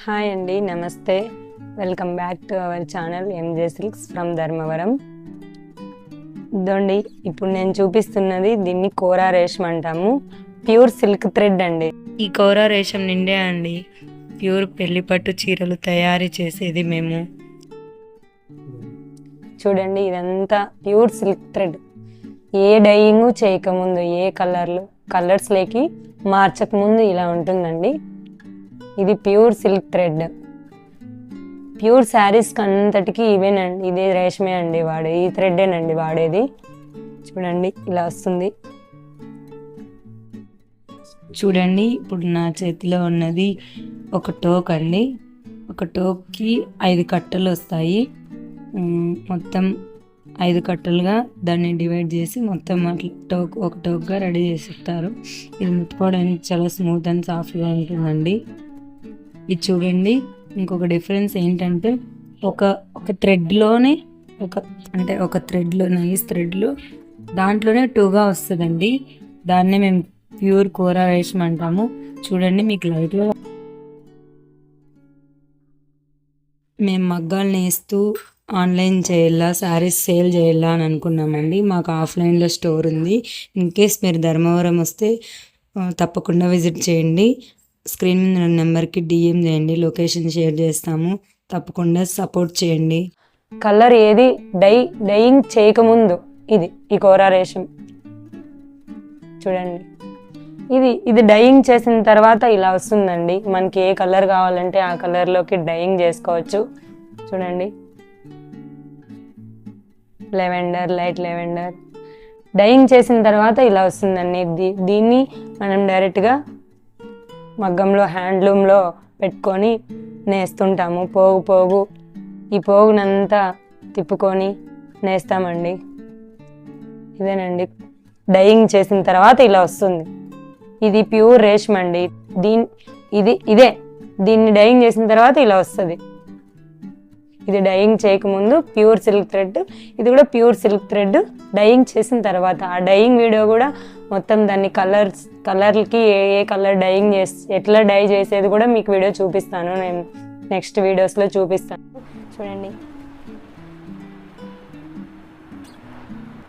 Hi అండి, నమస్తే. Welcome back to our channel M J silks from Dharmavaram. ఇదండి ఇప్పుడు నేను చూపిస్తున్నది, దీన్ని కోరా రేషం అంటాము. ప్యూర్ సిల్క్ థ్రెడ్ అండి. ఈ కోరా రేషం నిండే అండి ప్యూర్ పెళ్లిపట్టు చీరలు తయారు చేసేది మేము. చూడండి, ఇదంతా ప్యూర్ సిల్క్ థ్రెడ్. ఏ డైయింగ్ చేయకముందు, ఏ కలర్స్లోకి మార్చకముందు ఇలా ఉంటుందండి. ఇది ప్యూర్ సిల్క్ థ్రెడ్. ప్యూర్ శారీస్కి అంతటికి ఇవేనండి, ఇదే రేషమే అండి ఈ థ్రెడ్డేనండి వాడేది. చూడండి ఇలా వస్తుంది. చూడండి, ఇప్పుడు నా చేతిలో ఉన్నది ఒక టోక్ అండి. ఒక టోక్కి 5 కట్టలు వస్తాయి. మొత్తం 5 కట్టలుగా దాన్ని డివైడ్ చేసి మొత్తం అట్లా ఒక టోక్గా రెడీ చేసి ఇస్తారు. ఇది ముట్టుకోవడానికి చాలా స్మూత్ అండ్ సాఫ్ట్గా ఉంటుందండి. ఇది చూడండి, ఇంకొక డిఫరెన్స్ ఏంటంటే ఒక థ్రెడ్లోనే ఒక థ్రెడ్లో నైస్ థ్రెడ్లో దాంట్లోనే 2గా వస్తుందండి. దాన్నే మేము ప్యూర్ కోరా రేషం అంటాము. చూడండి, మీకు లైట్గా మేము మగ్గాలు నేస్తూ ఆన్లైన్ చేయాలా, శారీస్ సేల్ చేయాలా అని అనుకున్నామండి. మాకు ఆఫ్లైన్లో స్టోర్ ఉంది. ఇన్ కేస్ మీరు ధర్మవరం వస్తే తప్పకుండా విజిట్ చేయండి. స్క్రీన్ మీద నెంబర్కి DM చేయండి, లొకేషన్ షేర్ చేస్తాము. తప్పకుండా సపోర్ట్ చేయండి. కలర్ ఏది డైయింగ్ చేయకముందు ఈ కోరా రేషం చూడండి. ఇది డైయింగ్ చేసిన తర్వాత ఇలా వస్తుందండి. మనకి ఏ కలర్ కావాలంటే ఆ కలర్లోకి డైయింగ్ చేసుకోవచ్చు. చూడండి, లైట్ లెవెండర్ డైయింగ్ చేసిన తర్వాత ఇలా వస్తుందండి. దీన్ని మనం డైరెక్ట్గా మగ్గంలో హ్యాండ్లూమ్లో పెట్టుకొని నేస్తుంటాము. పోగు ఈ పోగునంతా తిప్పుకొని నేస్తామండి. ఇదేనండి డైయింగ్ చేసిన తర్వాత ఇలా వస్తుంది. ఇది ప్యూర్ రేషం అండి. దీన్ని డైయింగ్ చేసిన తర్వాత ఇలా వస్తుంది. ఇది డైయింగ్ చేయకముందు ప్యూర్ సిల్క్ థ్రెడ్, ఇది కూడా ప్యూర్ సిల్క్ థ్రెడ్ డైయింగ్ చేసిన తర్వాత. ఆ డైయింగ్ వీడియో కూడా మొత్తం దాన్ని కలర్కి ఏ కలర్ డైయింగ్ ఎట్లా డై చేసేది కూడా మీకు వీడియో చూపిస్తాను. నేను నెక్స్ట్ వీడియోస్లో చూపిస్తాను. చూడండి.